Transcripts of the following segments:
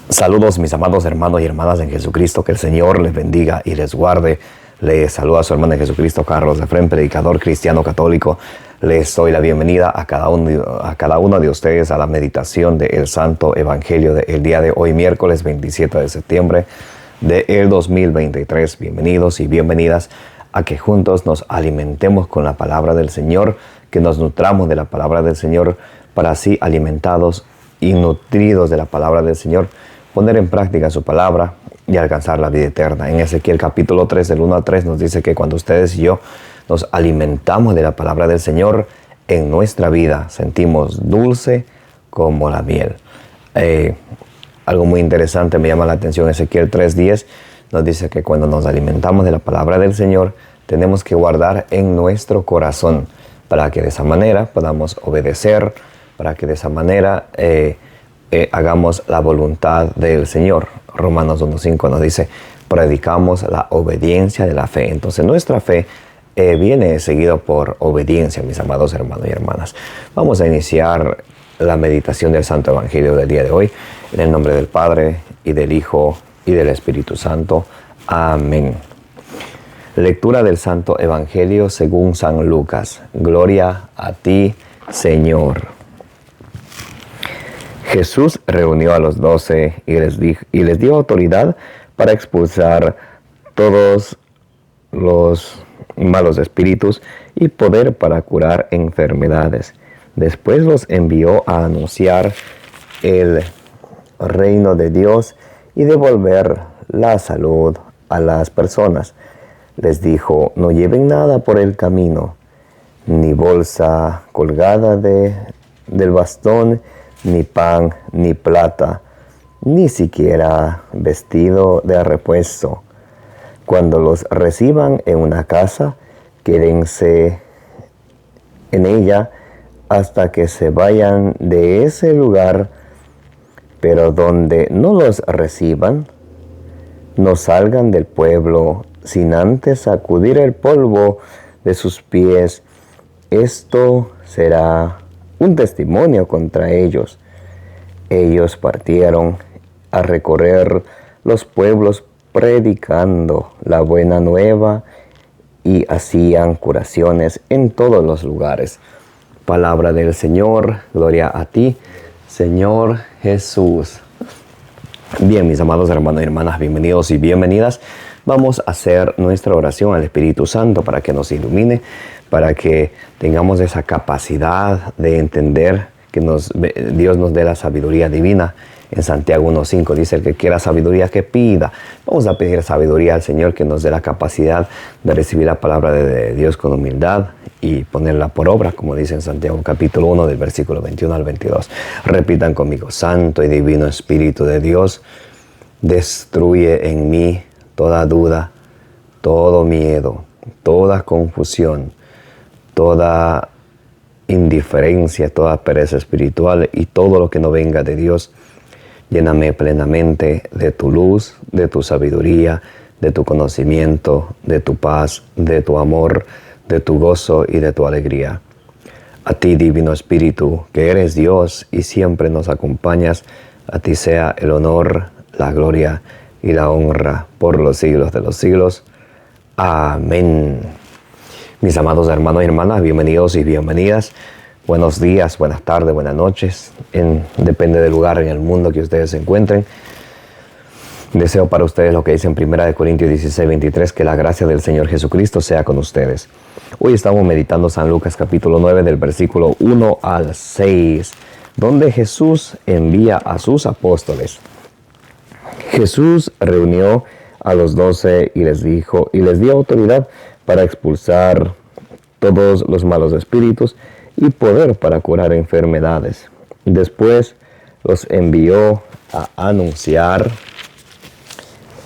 Saludos mis amados hermanos y hermanas en Jesucristo, que el Señor les bendiga y les guarde. Les saluda a su hermano en Jesucristo, Carlos Efrén, predicador cristiano católico. Les doy la bienvenida a cada uno de ustedes a la meditación del Santo Evangelio del día de hoy, miércoles 27 de septiembre del 2023. Bienvenidos y bienvenidas a que juntos nos alimentemos con la palabra del Señor, que nos nutramos de la palabra del Señor para así alimentados y nutridos de la palabra del Señor, poner en práctica su palabra y alcanzar la vida eterna. En Ezequiel capítulo 3, del 1 al 3, nos dice que cuando ustedes y yo nos alimentamos de la palabra del Señor, en nuestra vida sentimos dulce como la miel. Algo muy interesante me llama la atención. Ezequiel 3:10 nos dice que cuando nos alimentamos de la palabra del Señor, tenemos que guardar en nuestro corazón para que de esa manera podamos obedecer, para que de esa manera hagamos la voluntad del Señor. Romanos 1:5 nos dice, predicamos la obediencia de la fe. Entonces nuestra fe viene seguido por obediencia, mis amados hermanos y hermanas. Vamos a iniciar la meditación del Santo Evangelio del día de hoy, en el nombre del Padre, y del Hijo, y del Espíritu Santo. Amén. Lectura del Santo Evangelio según San Lucas. Gloria a ti, Señor. Jesús reunió a los 12 y les dio autoridad para expulsar todos los malos espíritus y poder para curar enfermedades. Después los envió a anunciar el reino de Dios y devolver la salud a las personas. Les dijo, no lleven nada por el camino, ni bolsa colgada del bastón, ni pan, ni plata, ni siquiera vestido de repuesto. Cuando los reciban en una casa, quédense en ella hasta que se vayan de ese lugar, pero donde no los reciban, no salgan del pueblo sin antes sacudir el polvo de sus pies. Esto será un testimonio contra ellos. Ellos partieron a recorrer los pueblos predicando la buena nueva y hacían curaciones en todos los lugares. Palabra del Señor, gloria a ti, Señor Jesús. Bien, mis amados hermanos y hermanas, bienvenidos y bienvenidas. Vamos a hacer nuestra oración al Espíritu Santo para que nos ilumine, para que tengamos esa capacidad de entender que Dios nos dé la sabiduría divina. En Santiago 1:5 dice, el que quiera sabiduría que pida. Vamos a pedir sabiduría al Señor, que nos dé la capacidad de recibir la palabra de Dios con humildad y ponerla por obra, como dice en Santiago capítulo 1 del versículo 21 al 22. Repitan conmigo, Santo y Divino Espíritu de Dios, destruye en mí toda duda, todo miedo, toda confusión, toda indiferencia, toda pereza espiritual y todo lo que no venga de Dios. Lléname plenamente de tu luz, de tu sabiduría, de tu conocimiento, de tu paz, de tu amor, de tu gozo y de tu alegría. A ti, Divino Espíritu, que eres Dios y siempre nos acompañas, a ti sea el honor, la gloria y la honra por los siglos de los siglos. Amén. Mis amados hermanos y hermanas, bienvenidos y bienvenidas. Buenos días, buenas tardes, buenas noches. Depende del lugar en el mundo que ustedes se encuentren. Deseo para ustedes lo que dice en 1 Corintios 16:23, que la gracia del Señor Jesucristo sea con ustedes. Hoy estamos meditando San Lucas capítulo 9 del versículo 1 al 6, donde Jesús envía a sus apóstoles. Jesús reunió a los 12 y les dio autoridad para expulsar todos los malos espíritus y poder para curar enfermedades. Después los envió a anunciar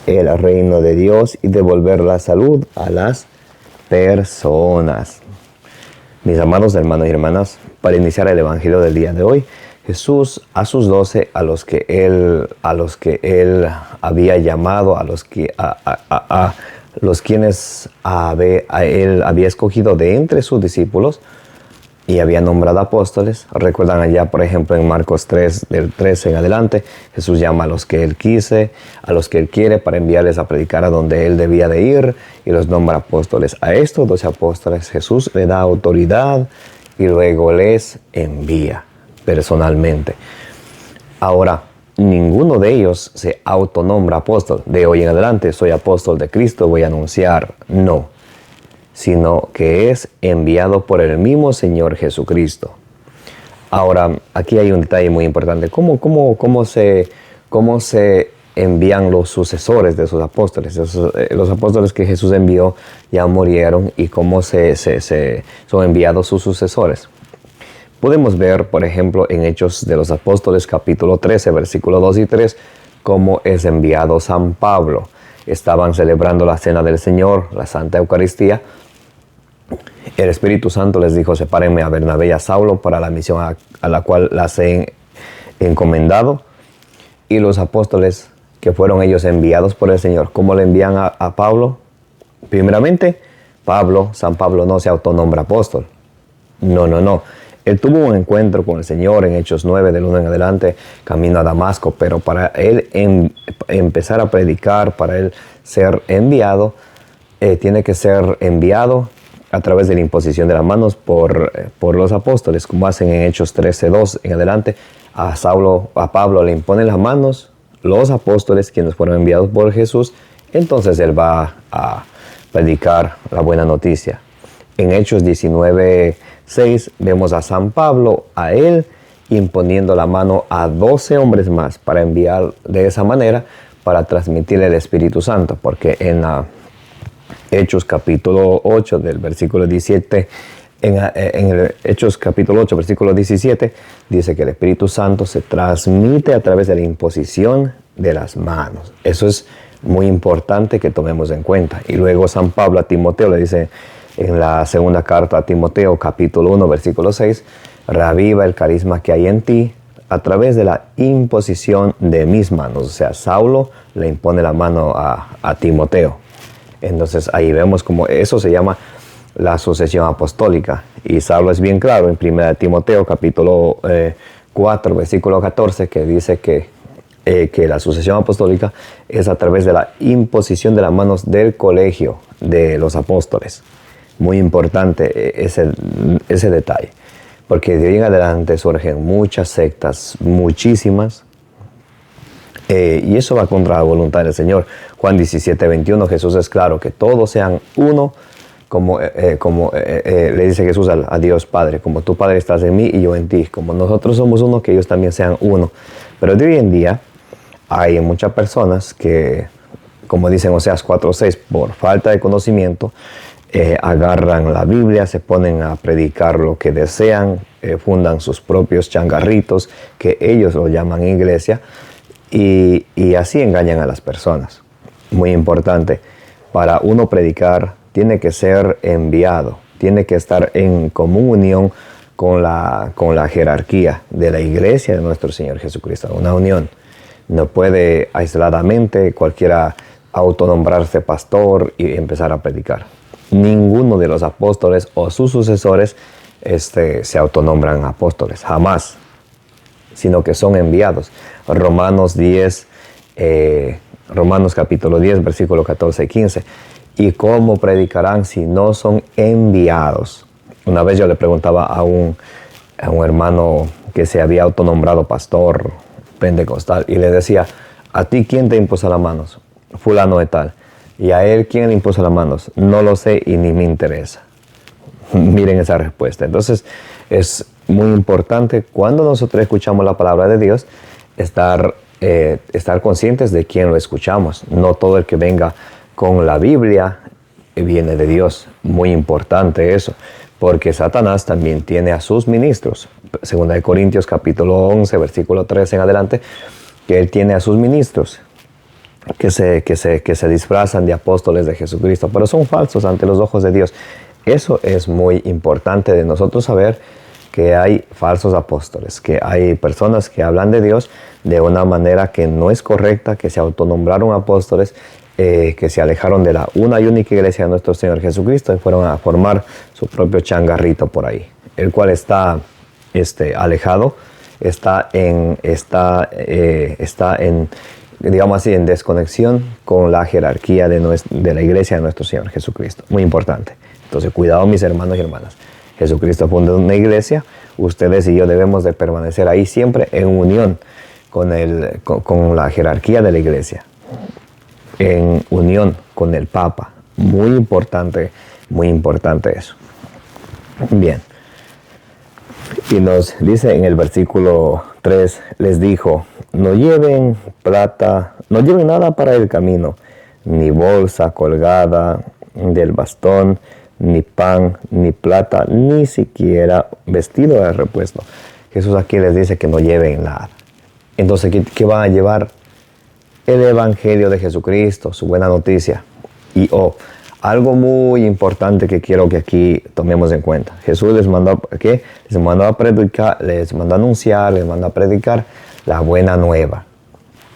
el reino de Dios y devolver la salud a las personas. Mis amados hermanos y hermanas, para iniciar el Evangelio del día de hoy, Jesús a sus 12, a los que él había llamado, a los quienes él había escogido de entre sus discípulos, y había nombrado apóstoles. Recuerdan allá, por ejemplo, en Marcos 3, del 13 en adelante, Jesús llama a los que Él a los que Él quiere, para enviarles a predicar a donde Él debía de ir, y los nombra apóstoles. A estos 12 apóstoles Jesús le da autoridad y luego les envía personalmente. Ahora, ninguno de ellos se autonombra apóstol. De hoy en adelante soy apóstol de Cristo, voy a anunciar. No, sino que es enviado por el mismo Señor Jesucristo. Ahora, aquí hay un detalle muy importante. ¿Cómo se envían los sucesores de esos apóstoles? Los apóstoles que Jesús envió ya murieron, y cómo son enviados sus sucesores. Podemos ver, por ejemplo, en Hechos de los Apóstoles, capítulo 13, versículos 2 y 3, cómo es enviado San Pablo. Estaban celebrando la Cena del Señor, la Santa Eucaristía. El Espíritu Santo les dijo: sepárenme a Bernabé y a Saulo para la misión a la cual las he encomendado. Y los apóstoles, que fueron ellos enviados por el Señor, ¿cómo le envían a Pablo? Primeramente, San Pablo no se autonombra apóstol. No. Él tuvo un encuentro con el Señor en Hechos 9, del 1 en adelante, camino a Damasco, pero para él empezar a predicar, para él ser enviado, tiene que ser enviado a través de la imposición de las manos por los apóstoles, como hacen en Hechos 13:2 en adelante. A Pablo le imponen las manos los apóstoles, quienes fueron enviados por Jesús. Entonces él va a predicar la buena noticia. En Hechos 19:6 vemos a San Pablo, a él imponiendo la mano a 12 hombres más, para enviar de esa manera, para transmitirle el Espíritu Santo, porque en Hechos capítulo 8 del versículo 17, en Hechos capítulo 8 versículo 17, dice que el Espíritu Santo se transmite a través de la imposición de las manos. Eso es muy importante que tomemos en cuenta. Y luego San Pablo a Timoteo le dice en la segunda carta a Timoteo, capítulo 1 versículo 6, reaviva el carisma que hay en ti a través de la imposición de mis manos. O sea, Saulo le impone la mano a Timoteo. Entonces ahí vemos como eso se llama la sucesión apostólica. Y Saulo es bien claro en 1 Timoteo capítulo 4 versículo 14, que dice que la sucesión apostólica es a través de la imposición de las manos del colegio de los apóstoles. Muy importante ese detalle, porque de ahí en adelante surgen muchas sectas, muchísimas, y eso va contra la voluntad del Señor. Juan 17:21, Jesús es claro, que todos sean uno, como le dice Jesús a Dios Padre: como tu Padre estás en mí y yo en ti, como nosotros somos uno, que ellos también sean uno. Pero de hoy en día hay muchas personas que, como dicen Oseas 4:6, por falta de conocimiento, agarran la Biblia, se ponen a predicar lo que desean, fundan sus propios changarritos, que ellos lo llaman iglesia, y así engañan a las personas. Muy importante, para uno predicar tiene que ser enviado, tiene que estar en común unión con la jerarquía de la iglesia de nuestro Señor Jesucristo, una unión. No puede aisladamente cualquiera autonombrarse pastor y empezar a predicar. Ninguno de los apóstoles o sus sucesores se autonombran apóstoles, jamás, sino que son enviados. Romanos capítulo 10, versículo 14 y 15. ¿Y cómo predicarán si no son enviados? Una vez yo le preguntaba a un hermano que se había autonombrado pastor pentecostal, y le decía: ¿a ti quién te impuso las manos? Fulano de tal. ¿Y a él quién le impuso las manos? No lo sé y ni me interesa. Miren esa respuesta. Entonces es muy importante, cuando nosotros escuchamos la palabra de Dios, estar conscientes de quién lo escuchamos. No todo el que venga con la Biblia viene de Dios. Muy importante eso, porque Satanás también tiene a sus ministros. Segunda de Corintios capítulo 11 versículo 13 en adelante, que él tiene a sus ministros que se disfrazan de apóstoles de Jesucristo, pero son falsos ante los ojos de Dios. Eso es muy importante de nosotros saber, que hay falsos apóstoles, que hay personas que hablan de Dios de una manera que no es correcta, que se autonombraron apóstoles, que se alejaron de la una y única iglesia de nuestro Señor Jesucristo y fueron a formar su propio changarrito por ahí. el cual está alejado, está en, digamos así, en desconexión con la jerarquía de la iglesia de nuestro Señor Jesucristo. Muy importante. Entonces, cuidado, mis hermanos y hermanas. Jesucristo fundó una iglesia. Ustedes y yo debemos de permanecer ahí siempre en unión con la jerarquía de la iglesia. En unión con el Papa. Muy importante eso. Bien. Y nos dice en el versículo 3, les dijo, no lleven plata, no lleven nada para el camino, ni bolsa colgada del bastón, ni pan, ni plata, ni siquiera vestido de repuesto. Jesús aquí les dice que no lleven nada. Entonces, ¿qué van a llevar? El Evangelio de Jesucristo, su buena noticia. Y algo muy importante que quiero que aquí tomemos en cuenta. Jesús les mandó a predicar, les mandó a anunciar, les mandó a predicar la buena nueva.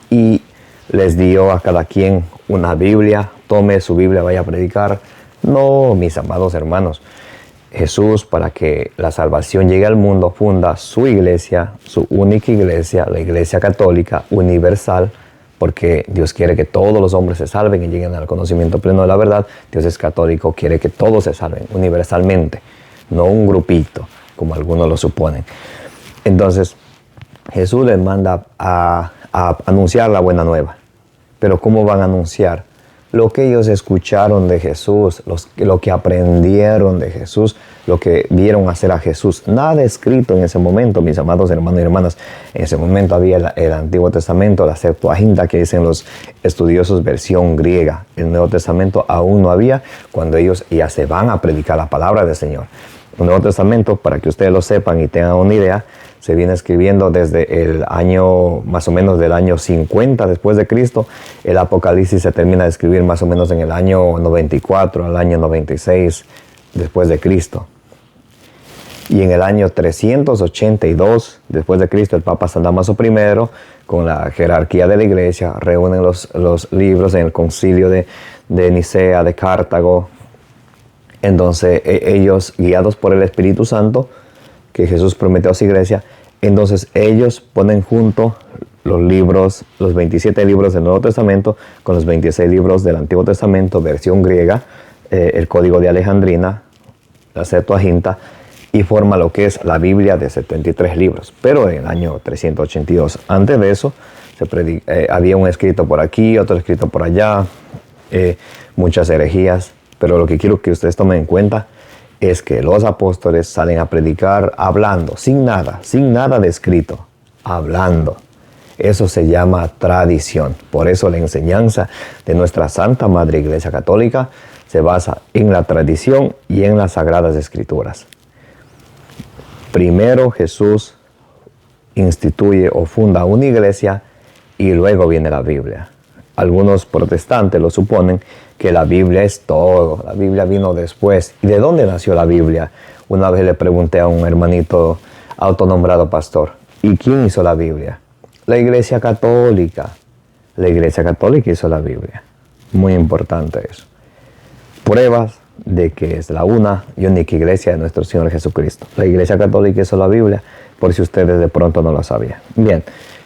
Y les dio a cada quien una Biblia. Tome su Biblia, vaya a predicar. No, mis amados hermanos. Jesús, para que la salvación llegue al mundo, funda su iglesia, su única iglesia, la Iglesia Católica Universal, porque Dios quiere que todos los hombres se salven y lleguen al conocimiento pleno de la verdad. Dios es católico, quiere que todos se salven universalmente, no un grupito, como algunos lo suponen. Entonces, Jesús les manda a anunciar la buena nueva. Pero ¿cómo van a anunciar? Lo que ellos escucharon de Jesús, lo que aprendieron de Jesús, lo que vieron hacer a Jesús. Nada escrito en ese momento, mis amados hermanos y hermanas. En ese momento había el Antiguo Testamento, la Septuaginta, que dicen los estudiosos, versión griega. El Nuevo Testamento aún no había, cuando ellos ya se van a predicar la palabra del Señor. El Nuevo Testamento, para que ustedes lo sepan y tengan una idea, se viene escribiendo desde el año, más o menos del año 50 después de Cristo. El Apocalipsis se termina de escribir más o menos en el año 94, al año 96 después de Cristo. Y en el año 382 después de Cristo, el Papa San Damaso I, con la jerarquía de la iglesia, reúnen los libros en el concilio de Nicea, de Cartago. Entonces ellos, guiados por el Espíritu Santo, que Jesús prometió a su iglesia, entonces ellos ponen junto los libros, los 27 libros del Nuevo Testamento con los 26 libros del Antiguo Testamento, versión griega, el Código de Alejandrina, la Septuaginta, y forma lo que es la Biblia de 73 libros. Pero en el año 382, antes de eso, había un escrito por aquí, otro escrito por allá, muchas herejías. Pero lo que quiero que ustedes tomen en cuenta es que los apóstoles salen a predicar hablando, sin nada de escrito, hablando. Eso se llama tradición. Por eso la enseñanza de nuestra Santa Madre Iglesia Católica se basa en la tradición y en las Sagradas Escrituras. Primero Jesús instituye o funda una iglesia y luego viene la Biblia. Algunos protestantes lo suponen que la Biblia es todo, la Biblia vino después. ¿Y de dónde nació la Biblia? Una vez le pregunté a un hermanito autonombrado pastor, ¿y quién hizo la Biblia? La Iglesia Católica. La Iglesia Católica hizo la Biblia. Muy importante eso. Pruebas de que es la una y única iglesia de nuestro Señor Jesucristo. La Iglesia Católica hizo la Biblia, por si ustedes de pronto no lo sabían. Bien,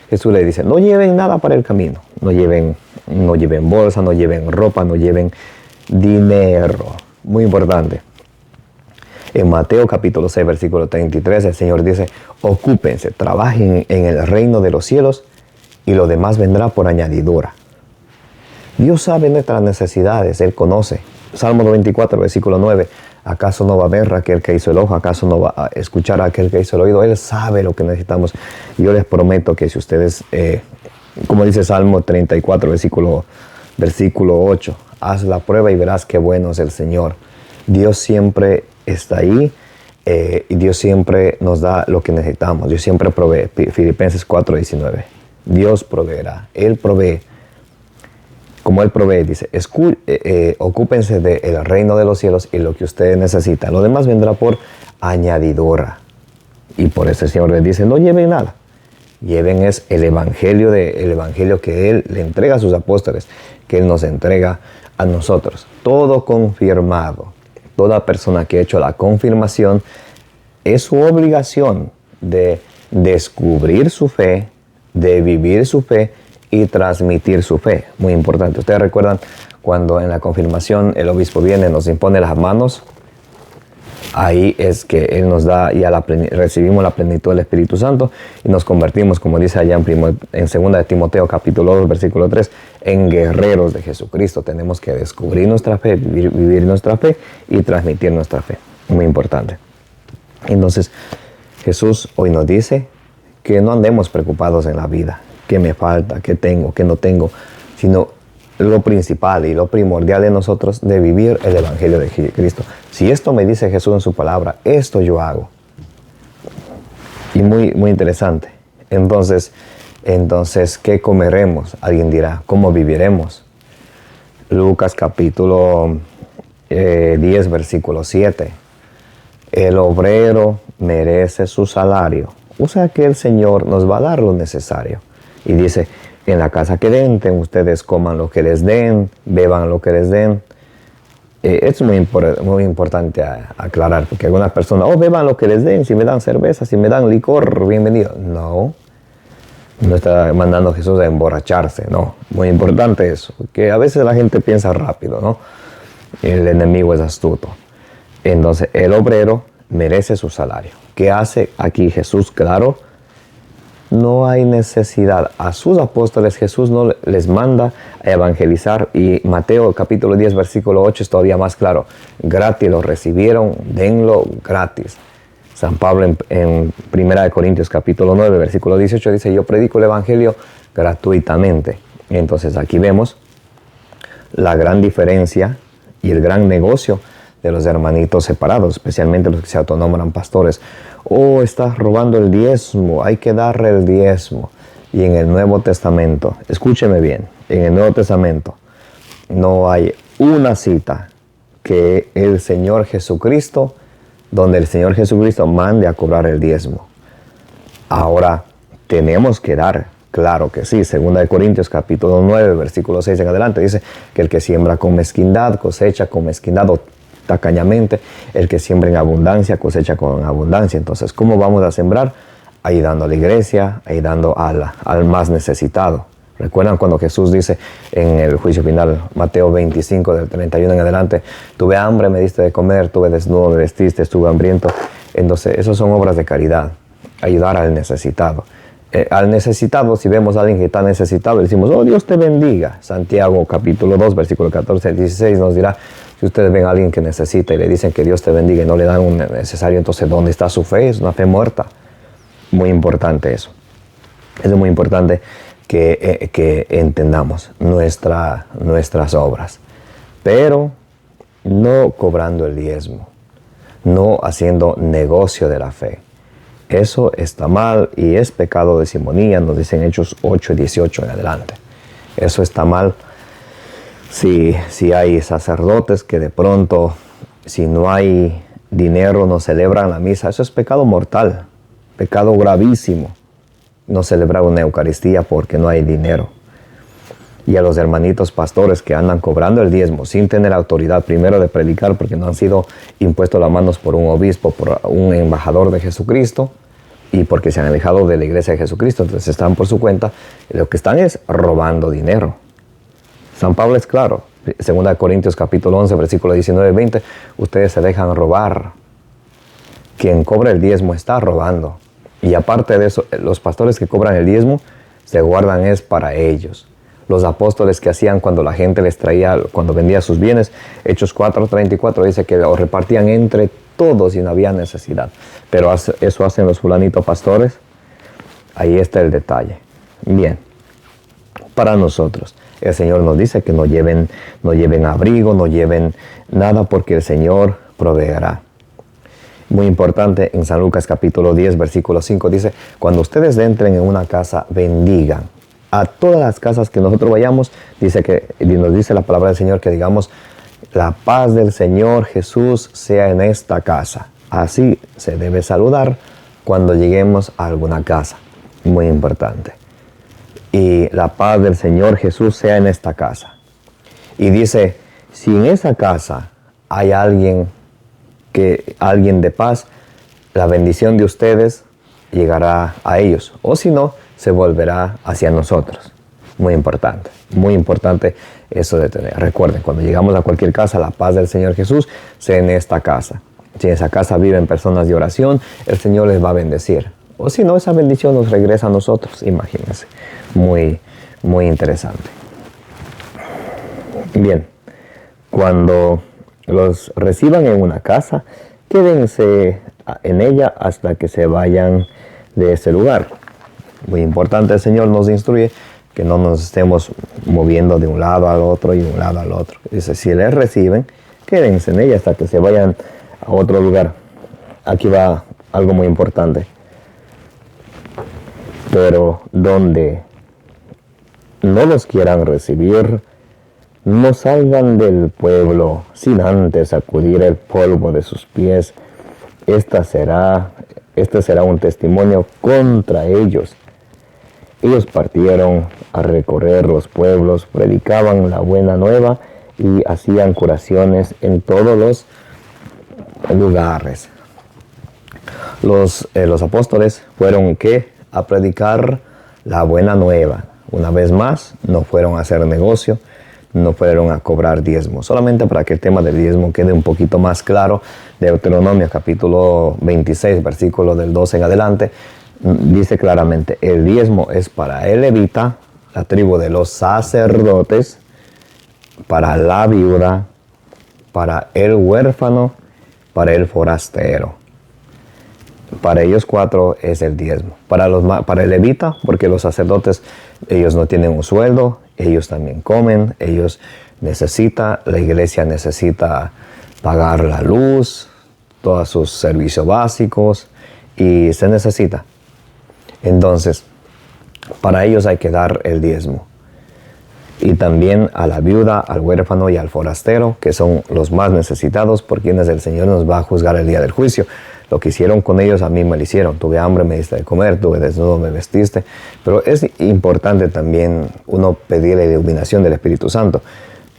Jesús le dice, no lleven nada para el camino. No lleven bolsa, no lleven ropa, no lleven dinero. Muy importante. En Mateo capítulo 6, versículo 33, el Señor dice, ocúpense, trabajen en el reino de los cielos y lo demás vendrá por añadidura. Dios sabe nuestras necesidades, Él conoce. Salmo 94, versículo 9, ¿acaso no va a ver aquel que hizo el ojo? ¿Acaso no va a escuchar a aquel que hizo el oído? Él sabe lo que necesitamos. Y yo les prometo que si ustedes, como dice Salmo 34, versículo 8, haz la prueba y verás qué bueno es el Señor. Dios siempre está ahí y Dios siempre nos da lo que necesitamos. Dios siempre provee. Filipenses 4, 19. Dios proveerá. Él provee. Como Él provee, dice, ocúpense del reino de los cielos y lo que ustedes necesitan. Lo demás vendrá por añadidura. Y por eso el Señor les dice, no lleven nada. Lleven es el evangelio que Él le entrega a sus apóstoles, que Él nos entrega a nosotros. Todo confirmado. Toda persona que ha hecho la confirmación es su obligación de descubrir su fe, de vivir su fe y transmitir su fe. Muy importante. Ustedes recuerdan cuando en la confirmación el obispo viene, nos impone las manos. Ahí es que Él nos da, recibimos la plenitud del Espíritu Santo y nos convertimos, como dice allá en 2 de Timoteo capítulo 2, versículo 3, en guerreros de Jesucristo. Tenemos que descubrir nuestra fe, vivir nuestra fe y transmitir nuestra fe. Muy importante. Entonces, Jesús hoy nos dice que no andemos preocupados en la vida, qué me falta, qué tengo, qué no tengo, sino lo principal y lo primordial de nosotros de vivir el Evangelio de Cristo. Si esto me dice Jesús en su palabra, esto yo hago. Y muy, muy interesante. Entonces, ¿qué comeremos? Alguien dirá, ¿cómo viviremos? Lucas capítulo 10, versículo 7. El obrero merece su salario. O sea que el Señor nos va a dar lo necesario. Y dice, en la casa que entren, ustedes coman lo que les den, beban lo que les den. Es muy importante aclarar, porque algunas personas, beban lo que les den, si me dan cerveza, si me dan licor, bienvenido. No está mandando Jesús a emborracharse, no. Muy importante eso, porque a veces la gente piensa rápido, ¿no? El enemigo es astuto. Entonces, el obrero merece su salario. ¿Qué hace aquí Jesús? Claro, no hay necesidad. A sus apóstoles Jesús no les manda a evangelizar. Y Mateo capítulo 10 versículo 8 es todavía más claro. Gratis lo recibieron, denlo gratis. San Pablo en 1 Corintios capítulo 9 versículo 18 dice, yo predico el evangelio gratuitamente. Entonces aquí vemos la gran diferencia y el gran negocio de los hermanitos separados, especialmente los que se autonombran pastores. Estás robando el diezmo, hay que darle el diezmo. Y en el Nuevo Testamento, escúcheme bien, en el Nuevo Testamento no hay una cita que el Señor Jesucristo, donde el Señor Jesucristo mande a cobrar el diezmo. Ahora, tenemos que dar, claro que sí. 2 Corintios capítulo 9, versículo 6 en adelante, dice que el que siembra con mezquindad, cosecha con mezquindad o tacañamente, el que siembra en abundancia, cosecha con abundancia. Entonces, ¿cómo vamos a sembrar? Ahí dando a la iglesia, ahí dando al más necesitado. ¿Recuerdan cuando Jesús dice en el juicio final, Mateo 25, del 31 en adelante, tuve hambre, me diste de comer, tuve desnudo, me vestiste, estuve hambriento? Entonces, esas son obras de caridad, ayudar al necesitado. Al necesitado, si vemos a alguien que está necesitado, le decimos, Dios te bendiga. Santiago capítulo 2, versículo 14 al 16 nos dirá, si ustedes ven a alguien que necesita y le dicen que Dios te bendiga y no le dan un necesario, entonces ¿dónde está su fe? Es una fe muerta. Muy importante eso. Es muy importante que entendamos nuestras obras. Pero no cobrando el diezmo, no haciendo negocio de la fe. Eso está mal y es pecado de simonía, nos dicen Hechos 8 y 18 en adelante. Eso está mal. Si hay sacerdotes que de pronto, si no hay dinero, no celebran la misa, eso es pecado mortal, pecado gravísimo. No celebrar una Eucaristía porque no hay dinero. Y a los hermanitos pastores que andan cobrando el diezmo sin tener autoridad primero de predicar porque no han sido impuestos las manos por un obispo, por un embajador de Jesucristo y porque se han alejado de la iglesia de Jesucristo, entonces están por su cuenta, lo que están es robando dinero. San Pablo es claro, 2 Corintios capítulo 11, versículo 19 y 20, ustedes se dejan robar. Quien cobra el diezmo está robando. Y aparte de eso, los pastores que cobran el diezmo se guardan es para ellos. Los apóstoles que hacían cuando la gente les traía, cuando vendía sus bienes, Hechos 4:34 dice que lo repartían entre todos y no había necesidad. Pero eso hacen los fulanitos pastores. Ahí está el detalle. Bien, para nosotros, el Señor nos dice que no lleven abrigo, no lleven nada porque el Señor proveerá. Muy importante, en San Lucas capítulo 10, versículo 5 dice, cuando ustedes entren en una casa, bendigan. A todas las casas que nosotros vayamos, nos dice la palabra del Señor que digamos, la paz del Señor Jesús sea en esta casa. Así se debe saludar cuando lleguemos a alguna casa. Muy importante. Y la paz del Señor Jesús sea en esta casa. Y dice, si en esa casa hay alguien de paz, la bendición de ustedes llegará a ellos, o si no, se volverá hacia nosotros. Muy importante eso de tener. Recuerden, cuando llegamos a cualquier casa, la paz del Señor Jesús sea en esta casa. Si en esa casa viven personas de oración, el Señor les va a bendecir. O si no, esa bendición nos regresa a nosotros. Imagínense. Muy interesante. Bien, cuando los reciban en una casa, quédense en ella hasta que se vayan de ese lugar. Muy importante, el Señor nos instruye que no nos estemos moviendo de un lado al otro y de un lado al otro. Dice, si les reciben, quédense en ella hasta que se vayan a otro lugar. Aquí va algo muy importante. Pero donde no los quieran recibir, no salgan del pueblo sin antes sacudir el polvo de sus pies. Este será un testimonio contra ellos. Ellos partieron a recorrer los pueblos, predicaban la buena nueva y hacían curaciones en todos los lugares. Los apóstoles fueron a predicar la buena nueva. Una vez más, no fueron a hacer negocio, no fueron a cobrar diezmo. Solamente para que el tema del diezmo quede un poquito más claro, Deuteronomio capítulo 26, versículo del 12 en adelante, dice claramente, el diezmo es para el levita, la tribu de los sacerdotes, para la viuda, para el huérfano, para el forastero. Para ellos cuatro es el diezmo. Para el levita, porque los sacerdotes, ellos no tienen un sueldo, ellos también comen, la iglesia necesita pagar la luz, todos sus servicios básicos, y se necesita. Entonces, para ellos hay que dar el diezmo. Y también a la viuda, al huérfano y al forastero, que son los más necesitados, por quienes el Señor nos va a juzgar el día del juicio. Lo que hicieron con ellos a mí me lo hicieron. Tuve hambre, me diste de comer, tuve desnudo, me vestiste. Pero es importante también uno pedir la iluminación del Espíritu Santo.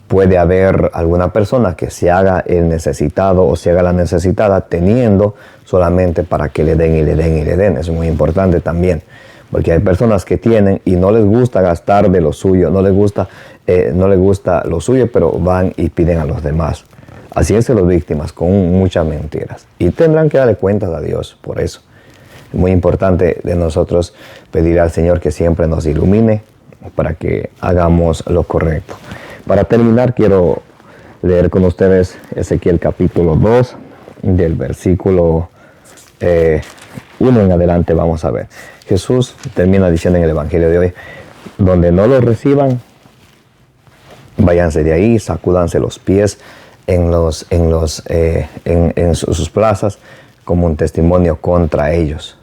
Puede haber alguna persona que se haga el necesitado o se haga la necesitada teniendo solamente para que le den y le den y le den. Es muy importante también. Porque hay personas que tienen y no les gusta gastar de lo suyo, no les gusta lo suyo, pero van y piden a los demás. Así es las víctimas, con muchas mentiras. Y tendrán que darle cuentas a Dios por eso. Es muy importante de nosotros pedir al Señor que siempre nos ilumine para que hagamos lo correcto. Para terminar, quiero leer con ustedes Ezequiel capítulo 2, del versículo 1 en adelante. Vamos a ver. Jesús termina diciendo en el Evangelio de hoy, donde no los reciban, váyanse de ahí, sacúdanse los pies en sus plazas como un testimonio contra ellos.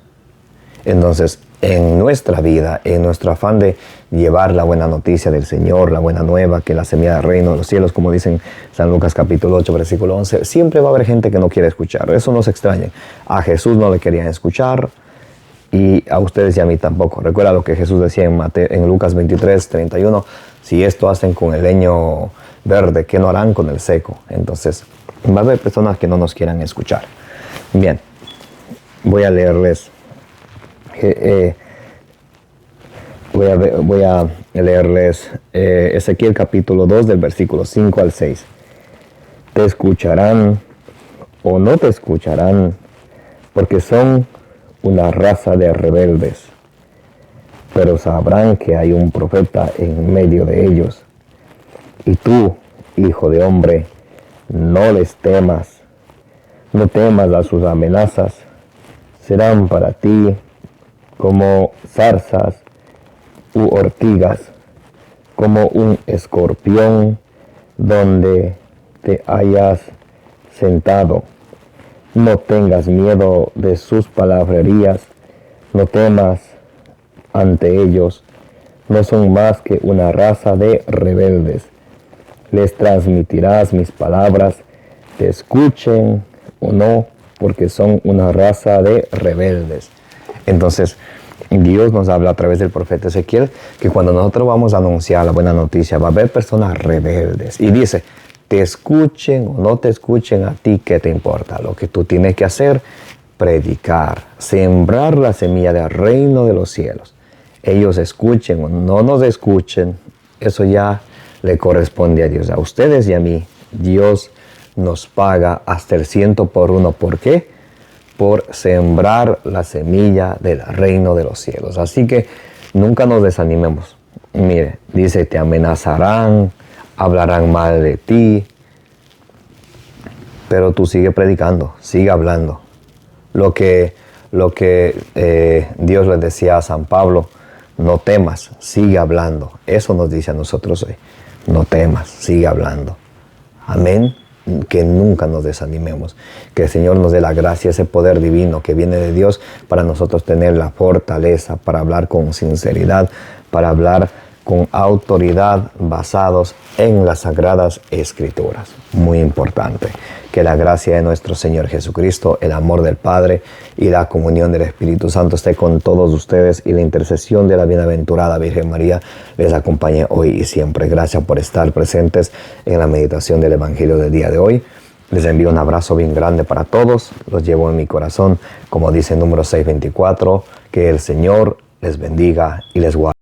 Entonces, en nuestra vida, en nuestro afán de llevar la buena noticia del Señor, la buena nueva, que es la semilla del reino de los cielos, como dicen San Lucas capítulo 8, versículo 11, siempre va a haber gente que no quiere escuchar. Eso no se extrañe. A Jesús no le querían escuchar y a ustedes y a mí tampoco. Recuerda lo que Jesús decía en Lucas 23, 31, si esto hacen con el leño verde, ¿qué no harán con el seco? Entonces, va a haber personas que no nos quieran escuchar. Bien, voy a leerles Ezequiel capítulo 2 del versículo 5 al 6. Te escucharán o no te escucharán, porque son una raza de rebeldes, pero sabrán que hay un profeta en medio de ellos. Y tú, hijo de hombre, no les temas, no temas a sus amenazas, serán para ti como zarzas u ortigas, como un escorpión donde te hayas sentado. No tengas miedo de sus palabrerías, no temas ante ellos, no son más que una raza de rebeldes. Les transmitirás mis palabras, te escuchen o no, porque son una raza de rebeldes. Entonces, Dios nos habla a través del profeta Ezequiel que cuando nosotros vamos a anunciar la buena noticia, va a haber personas rebeldes. Y dice, te escuchen o no te escuchen, a ti qué te importa. Lo que tú tienes que hacer predicar, sembrar la semilla del reino de los cielos. Ellos escuchen o no nos escuchen, eso ya le corresponde a Dios. A ustedes y a mí, Dios nos paga hasta el 100 por uno. ¿Por qué? Por sembrar la semilla del reino de los cielos. Así que nunca nos desanimemos. Mire, dice, te amenazarán, hablarán mal de ti, pero tú sigue predicando, sigue hablando. Lo que Dios le decía a San Pablo, no temas, sigue hablando. Eso nos dice a nosotros hoy. No temas, sigue hablando. Amén. Que nunca nos desanimemos. Que el Señor nos dé la gracia, ese poder divino que viene de Dios para nosotros tener la fortaleza para hablar con sinceridad, para hablar con autoridad basados en las Sagradas Escrituras. Muy importante. Que la gracia de nuestro Señor Jesucristo, el amor del Padre y la comunión del Espíritu Santo esté con todos ustedes y la intercesión de la bienaventurada Virgen María les acompañe hoy y siempre. Gracias por estar presentes en la meditación del Evangelio del día de hoy. Les envío un abrazo bien grande para todos. Los llevo en mi corazón, como dice el número 624. Que el Señor les bendiga y les guarde.